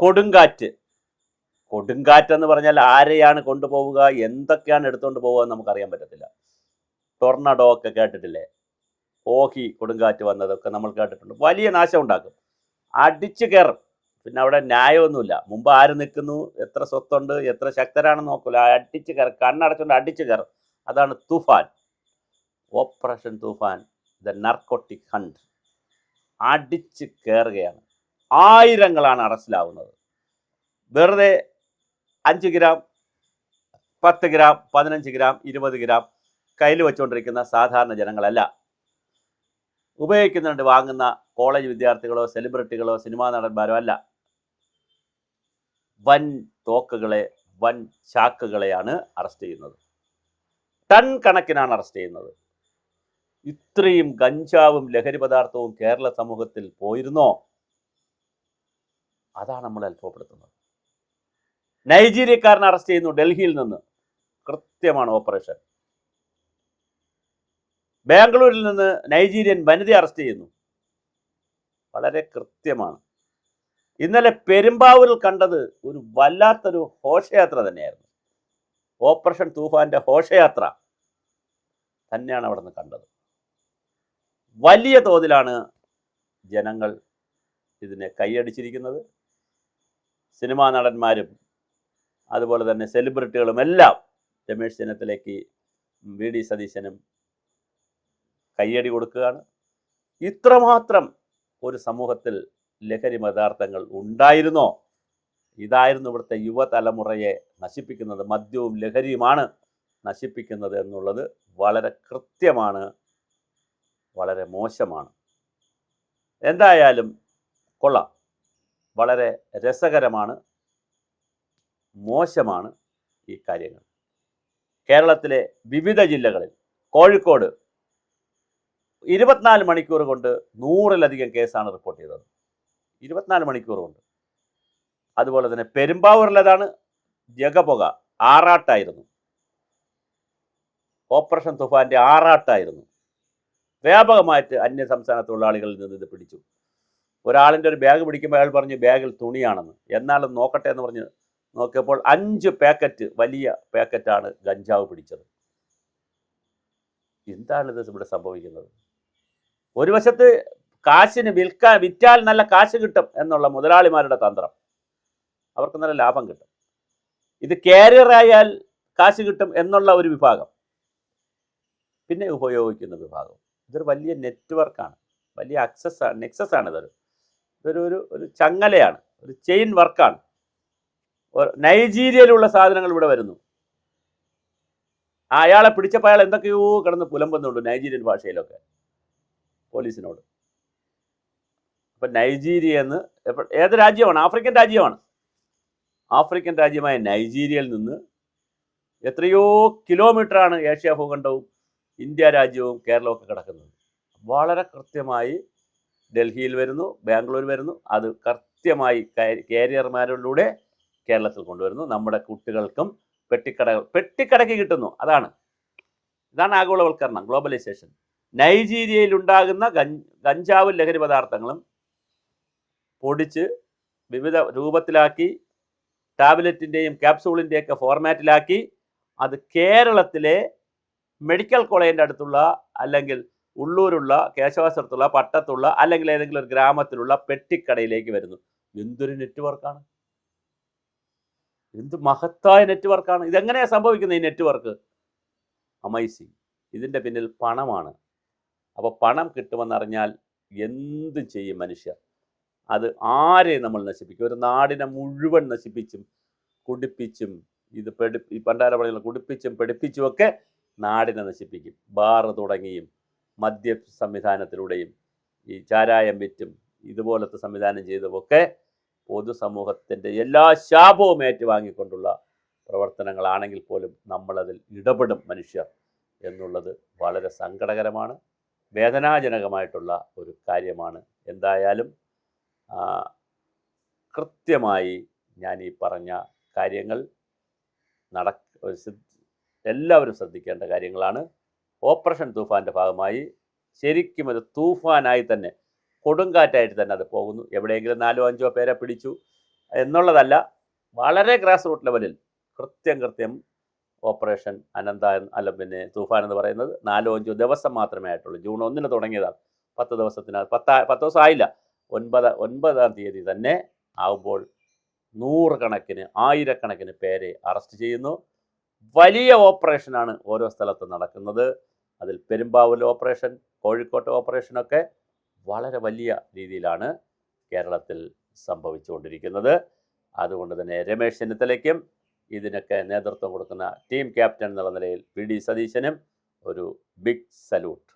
കൊടുങ്കാറ്റ്. കൊടുങ്കാറ്റെന്ന് പറഞ്ഞാൽ ആരെയാണ് കൊണ്ടുപോവുക, എന്തൊക്കെയാണ് എടുത്തുകൊണ്ട് പോവുക എന്ന് നമുക്കറിയാൻ പറ്റത്തില്ല. ടൊർണഡോ ഒക്കെ കേട്ടിട്ടില്ലേ? ഓഹി കൊടുങ്കാറ്റ് വന്നതൊക്കെ നമ്മൾ കേട്ടിട്ടുണ്ട്. വലിയ നാശം ഉണ്ടാക്കും, അടിച്ചു കയറും. പിന്നെ അവിടെ ന്യായമൊന്നുമില്ല. മുമ്പ് ആര് നിൽക്കുന്നു, എത്ര സ്വത്തുണ്ട്, എത്ര ശക്തരാണെന്ന് നോക്കില്ല, അടിച്ചു കയറും. കണ്ണടച്ചുകൊണ്ട് അടിച്ചു കയറും. അതാണ് Thoofan. Operation Thoofan, the narcotic hunt. അടിച്ചു കയറുകയാണ്. ആയിരങ്ങളാണ് അറസ്റ്റിലാവുന്നത്. വെറുതെ 5 ഗ്രാം, 10 ഗ്രാം, 15 ഗ്രാം, 20 ഗ്രാം കയ്യിൽ വെച്ചുകൊണ്ടിരിക്കുന്ന സാധാരണ ജനങ്ങളല്ല. ഉപയോഗിക്കുന്നുണ്ട് വാങ്ങുന്ന കോളേജ് വിദ്യാർത്ഥികളോ സെലിബ്രിറ്റികളോ സിനിമാ നടന്മാരോ അല്ല. വൻ തോക്കുകളെ, വൻ ചാക്കുകളെയാണ് അറസ്റ്റ് ചെയ്യുന്നത്. ടൺ കണക്കിനാണ് അറസ്റ്റ് ചെയ്യുന്നത്. ഇത്രയും ഗഞ്ചാവും ലഹരി പദാർത്ഥവും കേരള സമൂഹത്തിൽ പോയിരുന്നോ? അതാണ് നമ്മൾ അത്ഭുതപ്പെടുത്തുന്നത്. നൈജീരിയക്കാരനെ അറസ്റ്റ് ചെയ്യുന്നു ഡൽഹിയിൽ നിന്ന്. കൃത്യമാണ് ഓപ്പറേഷൻ. ബാംഗ്ലൂരിൽ നിന്ന് നൈജീരിയൻ വനിതയെ അറസ്റ്റ് ചെയ്യുന്നു. വളരെ കൃത്യമാണ്. ഇന്നലെ പെരുമ്പാവൂരിൽ കണ്ടത് ഒരു വല്ലാത്തൊരു ഘോഷയാത്ര തന്നെയായിരുന്നു. ഓപ്പറേഷൻ തൂഫാന്റെ ഘോഷയാത്ര തന്നെയാണ് അവിടെ നിന്ന് കണ്ടത്. വലിയ തോതിലാണ് ജനങ്ങൾ ഇതിനെ കൈയടിച്ചിരിക്കുന്നത്. സിനിമാ നടന്മാരും അതുപോലെ തന്നെ സെലിബ്രിറ്റികളും എല്ലാം രമേശ് ചെന്നിത്തലയ്ക്ക്, വി ഡി സതീശനും കയ്യടി കൊടുക്കുകയാണ്. ഇത്രമാത്രം ഒരു സമൂഹത്തിൽ ലഹരി പദാർത്ഥങ്ങൾ ഉണ്ടായിരുന്നോ? ഇതായിരുന്നു ഇവിടുത്തെ യുവതലമുറയെ നശിപ്പിക്കുന്നത്. മദ്യവും ലഹരിയുമാണ് നശിപ്പിക്കുന്നത് എന്നുള്ളത് വളരെ കൃത്യമാണ്, വളരെ മോശമാണ്. എന്തായാലും കൊള്ളാം, വളരെ രസകരമാണ്, മോശമാണ് ഈ കാര്യങ്ങൾ. കേരളത്തിലെ വിവിധ ജില്ലകളിൽ, കോഴിക്കോട് 24 മണിക്കൂർ കൊണ്ട് 100-ലധികം കേസാണ് റിപ്പോർട്ട് ചെയ്തത്. 24 മണിക്കൂർ കൊണ്ട്. അതുപോലെ തന്നെ പെരുമ്പാവൂരിലേതാണ് ജഗപുക, ആറാട്ടായിരുന്നു. ഓപ്പറേഷൻ തുഫാന്റെ ആറാട്ടായിരുന്നു. വ്യാപകമായിട്ട് അന്യസംസ്ഥാന തൊഴിലാളികളിൽ നിന്ന് ഇത് പിടിച്ചു. ഒരാളിൻ്റെ ഒരു ബാഗ് പിടിക്കുമ്പോൾ അയാൾ പറഞ്ഞു ബാഗിൽ തുണിയാണെന്ന്. എന്നാലും നോക്കട്ടെ എന്ന് പറഞ്ഞ് നോക്കിയപ്പോൾ 5 പാക്കറ്റ്, വലിയ പാക്കറ്റാണ് ഗഞ്ചാവ് പിടിച്ചത്. എന്താണിത് ഇവിടെ സംഭവിക്കുന്നത്? ഒരു വശത്ത് കാശിന് വിറ്റാൽ നല്ല കാശ് കിട്ടും എന്നുള്ള മുതലാളിമാരുടെ തന്ത്രം, അവർക്ക് നല്ല ലാഭം കിട്ടും. ഇത് കാരിയറായാൽ കാശ് കിട്ടും എന്നുള്ള ഒരു വിഭാഗം, പിന്നെ ഉപയോഗിക്കുന്ന വിഭാഗം. ഇതൊരു വലിയ നെറ്റ്വർക്കാണ്, വലിയ നെക്സസ് ആണ്. ഇതൊരു ഒരു ചങ്ങലയാണ്, ഒരു ചെയിൻ വർക്കാണ്. നൈജീരിയയിലുള്ള സാധനങ്ങൾ ഇവിടെ വരുന്നു. അയാളെ പിടിച്ചപ്പോൾ അയാൾ എന്തൊക്കെയോ കിടന്ന് പുലമ്പുന്നുണ്ട് നൈജീരിയൻ ഭാഷയിലൊക്കെ പോലീസിനോട്. അപ്പം നൈജീരിയ എന്ന് ഏത് രാജ്യമാണ്? ആഫ്രിക്കൻ രാജ്യമാണ്. ആഫ്രിക്കൻ രാജ്യമായ നൈജീരിയയിൽ നിന്ന് എത്രയോ കിലോമീറ്ററാണ് ഏഷ്യ ഭൂഖണ്ഡവും ഇന്ത്യ രാജ്യവും കേരളവും ഒക്കെ കിടക്കുന്നത്. വളരെ കൃത്യമായി ഡൽഹിയിൽ വരുന്നു, ബാംഗ്ലൂർ വരുന്നു. അത് കൃത്യമായി കാരിയർമാരിലൂടെ കേരളത്തിൽ കൊണ്ടുവരുന്നു. നമ്മുടെ കുട്ടികൾക്കും പെട്ടിക്കടയ്ക്ക് കിട്ടുന്നു. ഇതാണ് ആഗോളവൽക്കരണം, ഗ്ലോബലൈസേഷൻ. നൈജീരിയയിൽ ഉണ്ടാകുന്ന ഗഞ്ചാവും ലഹരി പദാർത്ഥങ്ങളും പൊടിച്ച് വിവിധ രൂപത്തിലാക്കി, ടാബ്ലറ്റിൻ്റെയും ക്യാപ്സൂളിൻ്റെയൊക്കെ ഫോർമാറ്റിലാക്കി അത് കേരളത്തിലെ മെഡിക്കൽ കോളേജിൻ്റെ അടുത്തുള്ള, അല്ലെങ്കിൽ ഉള്ളൂരുള്ള, കേശവാസത്തുള്ള, പട്ടത്തുള്ള, അല്ലെങ്കിൽ ഏതെങ്കിലും ഒരു ഗ്രാമത്തിലുള്ള പെട്ടിക്കടയിലേക്ക് വരുന്നു. എന്തൊരു നെറ്റ്വർക്കാണ്! എന്ത് മഹത്തായ നെറ്റ്വർക്കാണ്! ഇതെങ്ങനെയാണ് സംഭവിക്കുന്നത് ഈ നെറ്റ്വർക്ക്? അമേസിങ്. ഇതിൻ്റെ പിന്നിൽ പണമാണ്. അപ്പോൾ പണം കിട്ടുമെന്നറിഞ്ഞാൽ എന്തും ചെയ്യും മനുഷ്യർ. അത് ആരെയും നമ്മൾ നശിപ്പിക്കും. ഒരു നാടിനെ മുഴുവൻ നശിപ്പിച്ചും കുടിപ്പിച്ചും, ഈ പണ്ടാരപ്പണികൾ കുടിപ്പിച്ചും പെടിപ്പിച്ചുമൊക്കെ നാടിനെ നശിപ്പിക്കും. ബാറ് തുടങ്ങിയും മദ്യ സംവിധാനത്തിലൂടെയും ഈ ചാരായം വിറ്റും ഇതുപോലത്തെ സംവിധാനം ചെയ്തുമൊക്കെ പൊതുസമൂഹത്തിൻ്റെ എല്ലാ ശാപവും ഏറ്റുവാങ്ങിക്കൊണ്ടുള്ള പ്രവർത്തനങ്ങളാണെങ്കിൽ പോലും നമ്മളതിൽ ഇടപെടും മനുഷ്യർ എന്നുള്ളത് വളരെ സങ്കടകരമാണ്, വേദനാജനകമായിട്ടുള്ള ഒരു കാര്യമാണ്. എന്തായാലും കൃത്യമായി ഞാൻ ഈ പറഞ്ഞ കാര്യങ്ങൾ എല്ലാവരും ശ്രദ്ധിക്കേണ്ട കാര്യങ്ങളാണ്. ഓപ്പറേഷൻ തൂഫാൻ്റെ ഭാഗമായി ശരിക്കും ഒരു തൂഫാനായി തന്നെ, കൊടുങ്കാറ്റായിട്ട് തന്നെ അത് പോകുന്നു. എവിടെയെങ്കിലും 4-5 പേരെ പിടിച്ചു, എന്നുള്ളതല്ല, വളരെ ഗ്രാസ് റൂട്ട് ലെവലിൽ കൃത്യം ഓപ്പറേഷൻ അനന്ത അല്ല പിന്നെ തൂഫാൻ എന്ന് പറയുന്നത് 4-5 ദിവസം മാത്രമേ ആയിട്ടുള്ളൂ. ജൂൺ 1 തുടങ്ങിയതാണ്. 10 ദിവസത്തിനകത്ത് 10 ദിവസം ആയില്ല, 9-ാം തീയതി തന്നെ ആവുമ്പോൾ നൂറുകണക്കിന് ആയിരക്കണക്കിന് പേരെ അറസ്റ്റ് ചെയ്യുന്നു. വലിയ ഓപ്പറേഷനാണ് ഓരോ സ്ഥലത്തും നടക്കുന്നത്. അതിൽ പെരുമ്പാവൂർ ഓപ്പറേഷൻ, കോഴിക്കോട്ടെ ഓപ്പറേഷനൊക്കെ വളരെ വലിയ രീതിയിലാണ് കേരളത്തിൽ സംഭവിച്ചുകൊണ്ടിരിക്കുന്നത്. അതുകൊണ്ട് തന്നെ രമേശ് ചെന്നിത്തലയ്ക്കും ഇതിനൊക്കെ നേതൃത്വം കൊടുക്കുന്ന ടീം ക്യാപ്റ്റൻ എന്നുള്ള നിലയിൽ പി ഡി സതീശനും ഒരു ബിഗ് സല്യൂട്ട്.